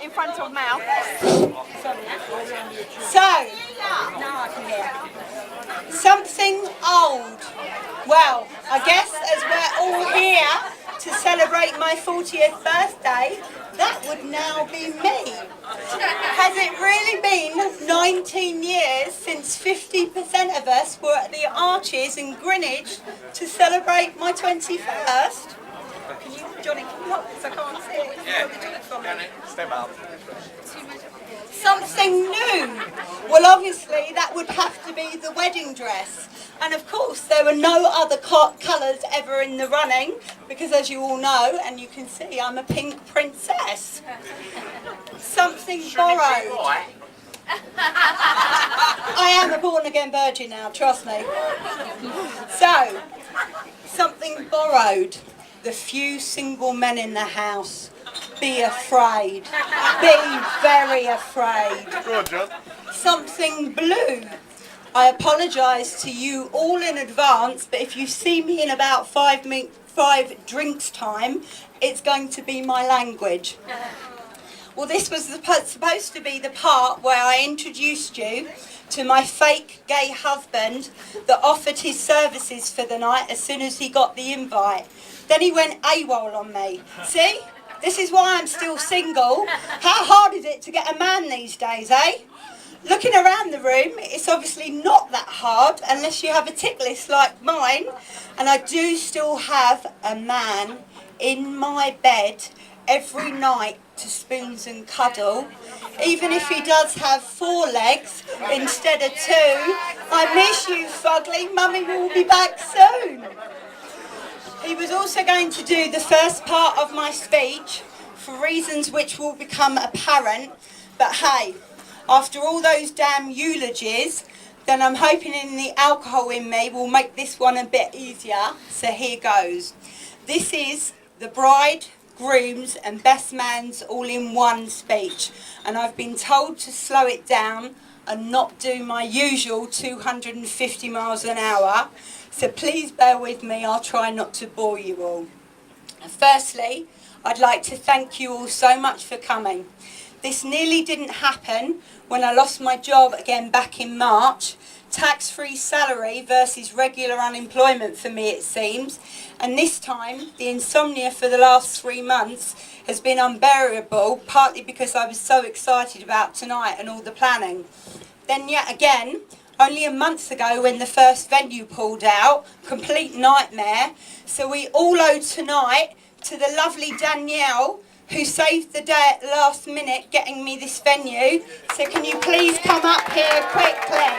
in front of mouth. So, something old. Well, I guess as we're all here to celebrate my 40th birthday, that would now be me. Has it really been 19 years since 50% of us were at the Arches in Greenwich to celebrate my 21st? Johnny, can you help because I can't see it? Yeah. Step up. Something new. Well, obviously that would have to be the wedding dress. And of course there were no other colours ever in the running because, as you all know, and you can see, I'm a pink princess. Something borrowed. I am a born-again virgin now, trust me. So, something borrowed. The few single men in the house. Be afraid. Be very afraid. Go on, John. Something blue. I apologise to you all in advance, but if you see me in about 5 drinks time, it's going to be my language. Well, this was supposed to be the part where I introduced you to my fake gay husband that offered his services for the night as soon as he got the invite. Then he went AWOL on me. See? This is why I'm still single. How hard is it to get a man these days, eh? Looking around the room, it's obviously not that hard unless you have a tick list like mine. And I do still have a man in my bed every night to spoons and cuddle. Even if he does have 4 legs instead of 2. I miss you, fugly. Mummy will be back soon. He was also going to do the first part of my speech for reasons which will become apparent. But hey, after all those damn eulogies, then I'm hoping in the alcohol in me will make this one a bit easier. So here goes. This is the bride, grooms and best man's all-in-one speech. And I've been told to slow it down and not do my usual 250 miles an hour. So please bear with me, I'll try not to bore you all. Firstly, I'd like to thank you all so much for coming. This nearly didn't happen when I lost my job again back in March. Tax-free salary versus regular unemployment for me, it seems. And this time, the insomnia for the last 3 months has been unbearable, partly because I was so excited about tonight and all the planning. Then yet again, only a month ago when the first venue pulled out, complete nightmare. So we all owe tonight to the lovely Danielle, who saved the day at the last minute getting me this venue. So can you please come up here quickly?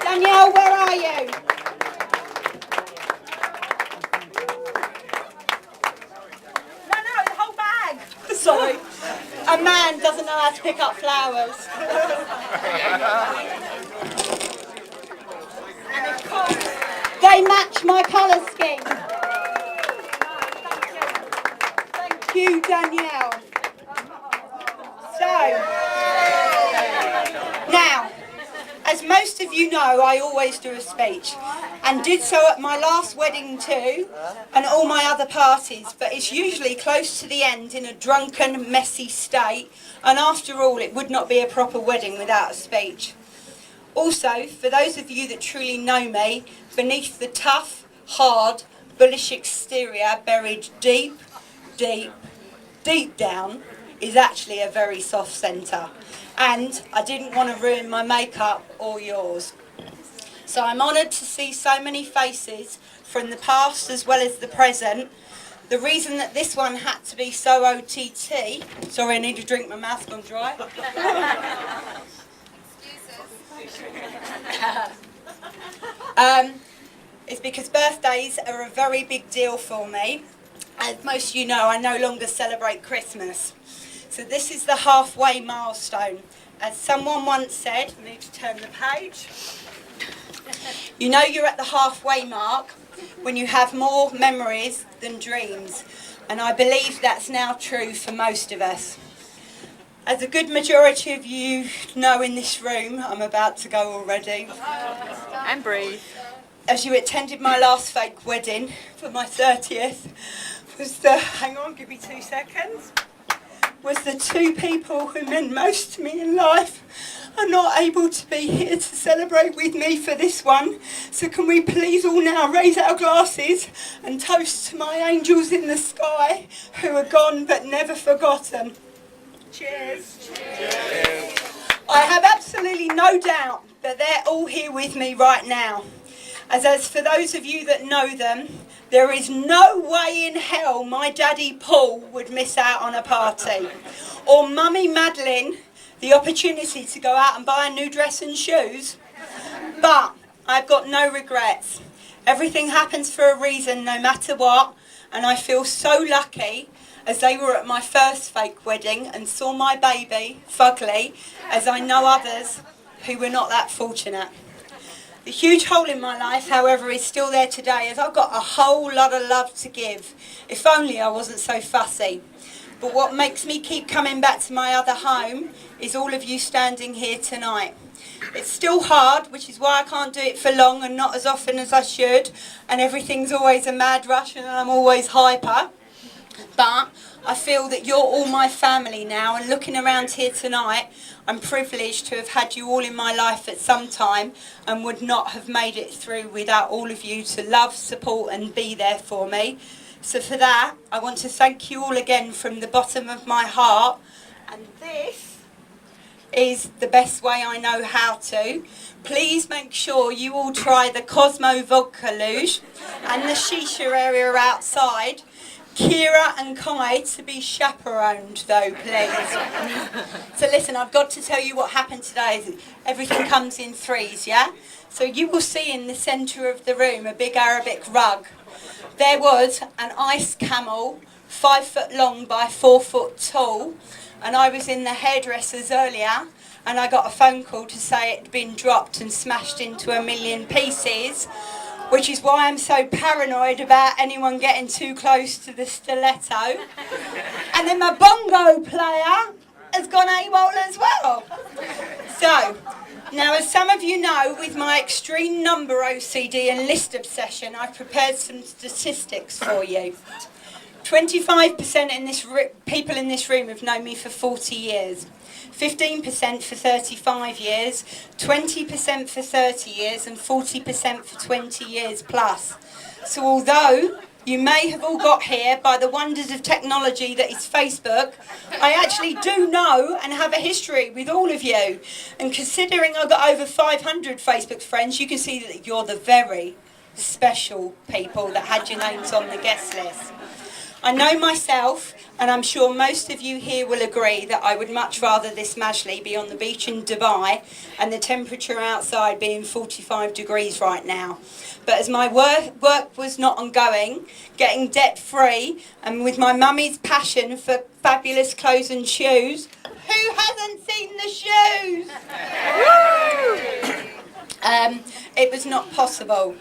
Danielle, where are you? No, the whole bag. Sorry. A man doesn't know how to pick up flowers. And of course, they match my colour scheme. Thank you, Danielle. So, now, as most of you know, I always do a speech, and did so at my last wedding too, and all my other parties, but it's usually close to the end in a drunken, messy state, and after all, it would not be a proper wedding without a speech. Also, for those of you that truly know me, beneath the tough, hard, bullish exterior, buried deep, deep, deep down, is actually a very soft centre. And I didn't want to ruin my makeup or yours. So I'm honoured to see so many faces from the past as well as the present. The reason that this one had to be so OTT, sorry, I need to drink, my mouth's gone dry. Is because birthdays are a very big deal for me. As most of you know, I no longer celebrate Christmas. So this is the halfway milestone. As someone once said, I need to turn the page. You know you're at the halfway mark when you have more memories than dreams. And I believe that's now true for most of us. As a good majority of you know in this room, I'm about to go already. And breathe. As you attended my last fake wedding for my 30th, was the, hang on, give me 2 seconds, was the two people who meant most to me in life are not able to be here to celebrate with me for this one. So can we please all now raise our glasses and toast to my angels in the sky who are gone but never forgotten. Cheers. Cheers. I have absolutely no doubt that they're all here with me right now. As for those of you that know them, there is no way in hell my daddy Paul would miss out on a party. Or mummy Madeline the opportunity to go out and buy a new dress and shoes. But I've got no regrets. Everything happens for a reason, no matter what. And I feel so lucky as they were at my first fake wedding and saw my baby, Fugly, as I know others who were not that fortunate. The huge hole in my life, however, is still there today, as I've got a whole lot of love to give. If only I wasn't so fussy. But what makes me keep coming back to my other home is all of you standing here tonight. It's still hard, which is why I can't do it for long and not as often as I should. And everything's always a mad rush and I'm always hyper. But I feel that you're all my family now, and looking around here tonight, I'm privileged to have had you all in my life at some time and would not have made it through without all of you to love, support and be there for me. So for that, I want to thank you all again from the bottom of my heart. And this is the best way I know how to. Please make sure you all try the Cosmo Vodka Luge and the Shisha area outside. Kira and Kai to be chaperoned though, please. So listen, I've got to tell you what happened today. Everything comes in threes, yeah? So you will see in the centre of the room a big Arabic rug. There was an ice camel, 5 foot long by 4 foot tall, and I was in the hairdressers earlier and I got a phone call to say it had been dropped and smashed into a million pieces, which is why I'm so paranoid about anyone getting too close to the stiletto. And then my bongo player has gone AWOL as well. So, now as some of you know, with my extreme number OCD and list obsession, I've prepared some statistics for you. 25% in this people in this room have known me for 40 years. 15% for 35 years, 20% for 30 years and 40% for 20 years plus. So although you may have all got here by the wonders of technology that is Facebook, I actually do know and have a history with all of you. And considering I've got over 500 Facebook friends, you can see that you're the very special people that had your names on the guest list. I know myself, and I'm sure most of you here will agree, that I would much rather this Majli be on the beach in Dubai and the temperature outside being 45 degrees right now. But as my work was not ongoing, getting debt free, and with my mummy's passion for fabulous clothes and shoes, who hasn't seen the shoes? It was not possible.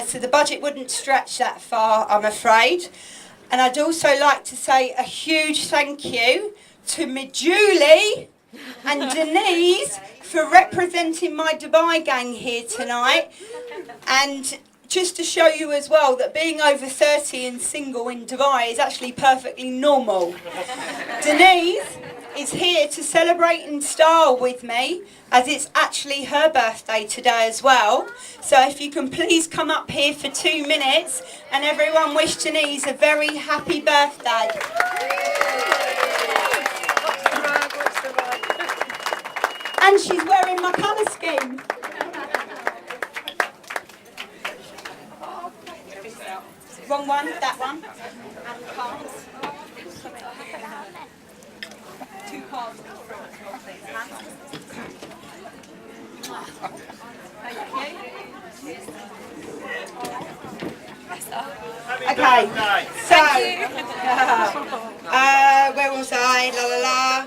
So the budget wouldn't stretch that far, I'm afraid. And I'd also like to say a huge thank you to me Julie and Denise for representing my Dubai gang here tonight. And just to show you as well that being over 30 and single in Dubai is actually perfectly normal. Denise is here to celebrate in style with me, as it's actually her birthday today as well. So if you can please come up here for 2 minutes and everyone wish Denise a very happy birthday. And she's wearing my colour scheme. Wrong one, that one. And the cards. 2 cards in front, please. Thank you. Okay, so, where was I? La la la.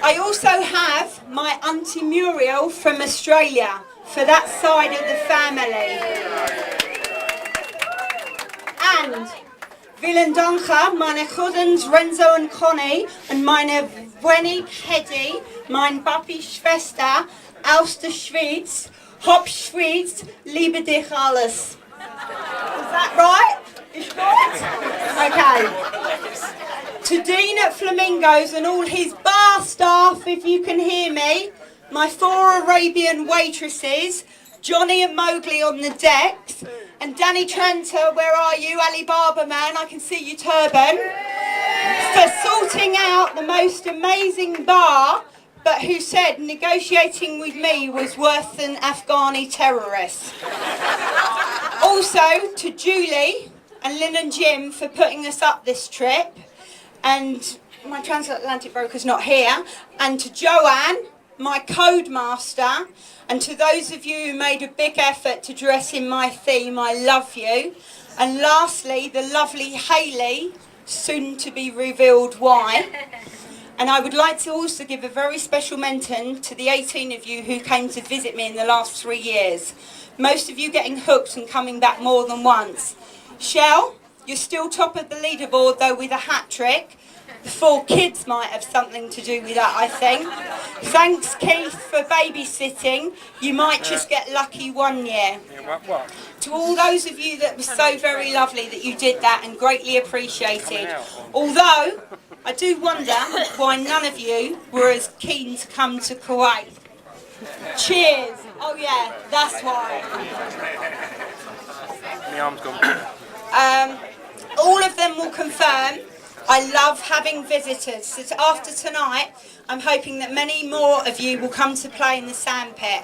I also have my Auntie Muriel from Australia for that side of the family. And vielen Dank, meine Cousins Renzo und Conny und meine Wenny Hedy, mein Papi Schwester aus der Schweiz. Hop Schweiz, liebe dich alles. Is that right? Is right? Okay. To Dean at Flamingos and all his bar staff, if you can hear me, my 4 Arabian waitresses, Johnny and Mowgli on the decks, and Danny Tranter, where are you, Alibaba man, I can see you turban, for sorting out the most amazing bar, but who said negotiating with me was worse than Afghani terrorists. Also to Julie and Lynn and Jim for putting us up this trip, and my transatlantic broker's not here, and to Joanne, my code master, and to those of you who made a big effort to dress in my theme, I love you. And lastly, the lovely Hayley, soon to be revealed why. And I would like to also give a very special mention to the 18 of you who came to visit me in the last 3 years. Most of you getting hooked and coming back more than once. Shell, you're still top of the leaderboard though with a hat trick. The 4 kids might have something to do with that, I think. Thanks, Keith, for babysitting. You might just get lucky one year. To all those of you that were so very lovely that you did that and greatly appreciated. Although, I do wonder why none of you were as keen to come to Kuwait. Cheers. Oh yeah, that's why. My arm's gone. All of them will confirm I love having visitors. So after tonight, I'm hoping that many more of you will come to play in the sandpit.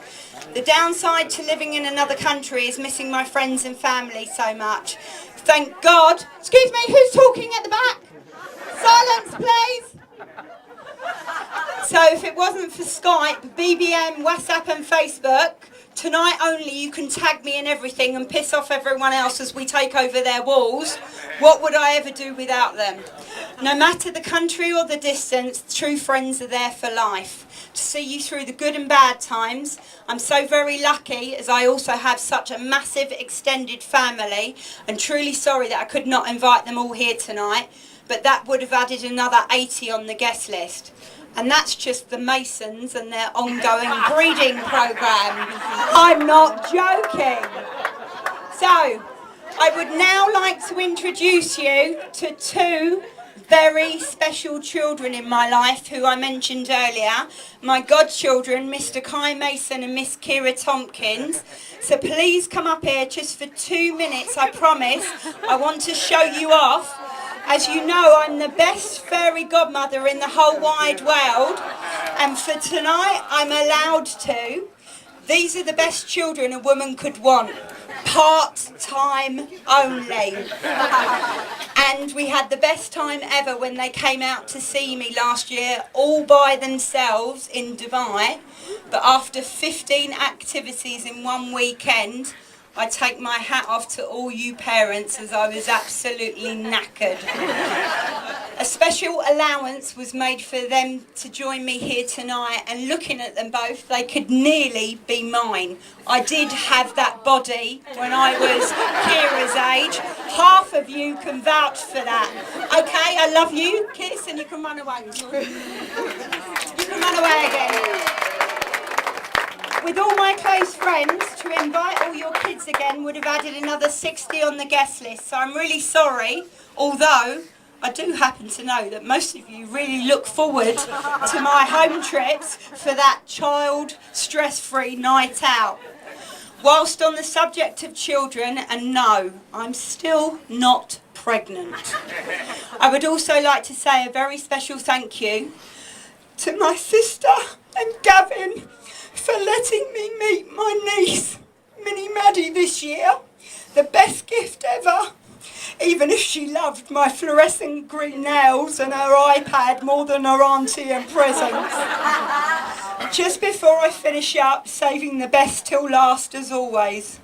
The downside to living in another country is missing my friends and family so much. Thank God. Excuse me, who's talking at the back? Silence, please. So if it wasn't for Skype, BBM, WhatsApp and Facebook, tonight only you can tag me in everything and piss off everyone else as we take over their walls. What would I ever do without them? No matter the country or the distance, true friends are there for life. To see you through the good and bad times. I'm so very lucky as I also have such a massive extended family, and truly sorry that I could not invite them all here tonight, but that would have added another 80 on the guest list. And that's just the Masons and their ongoing breeding programme. I'm not joking. So, I would now like to introduce you to 2 very special children in my life who I mentioned earlier. My godchildren, Mr. Kai Mason and Miss Kira Tompkins. So please come up here just for 2 minutes, I promise. I want to show you off. As you know, I'm the best fairy godmother in the whole wide world, and for tonight I'm allowed to. These are the best children a woman could want, part-time only. And we had the best time ever when they came out to see me last year, all by themselves in Dubai. But after 15 activities in one weekend, I take my hat off to all you parents as I was absolutely knackered. A special allowance was made for them to join me here tonight, and looking at them both, they could nearly be mine. I did have that body when I was Kira's age. Half of you can vouch for that. Okay, I love you. Kiss and you can run away. You can run away again. With all my close friends, to invite all your kids again would have added another 60 on the guest list. So I'm really sorry, although I do happen to know that most of you really look forward to my home trips for that child stress-free night out. Whilst on the subject of children, and no, I'm still not pregnant. I would also like to say a very special thank you to my sister and Gavin for letting me meet my niece, Minnie Maddie, this year. The best gift ever. Even if she loved my fluorescent green nails and her iPad more than her auntie and presents. Just before I finish up, saving the best till last as always,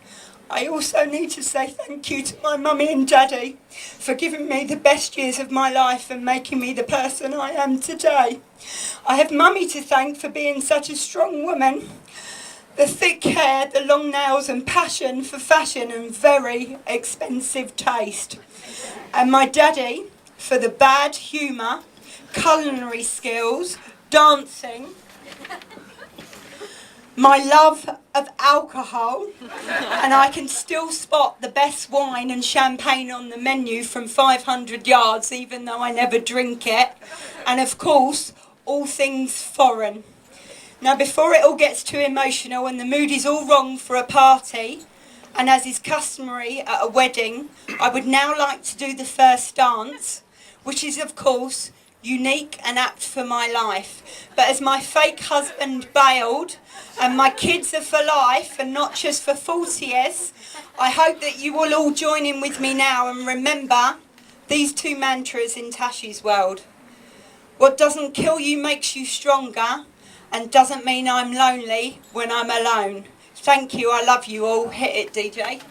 I also need to say thank you to my mummy and daddy for giving me the best years of my life and making me the person I am today. I have mummy to thank for being such a strong woman. The thick hair, the long nails and passion for fashion and very expensive taste. And my daddy for the bad humour, culinary skills, dancing, my love of alcohol, and I can still spot the best wine and champagne on the menu from 500 yards, even though I never drink it, and of course, all things foreign. Now, before it all gets too emotional and the mood is all wrong for a party, and as is customary at a wedding, I would now like to do the first dance, which is, of course, unique and apt for my life. But as my fake husband bailed and my kids are for life and not just for 40 years, I hope that you will all join in with me now and remember these two mantras in Tash's world. What doesn't kill you makes you stronger, and doesn't mean I'm lonely when I'm alone. Thank you, I love you all. Hit it, DJ.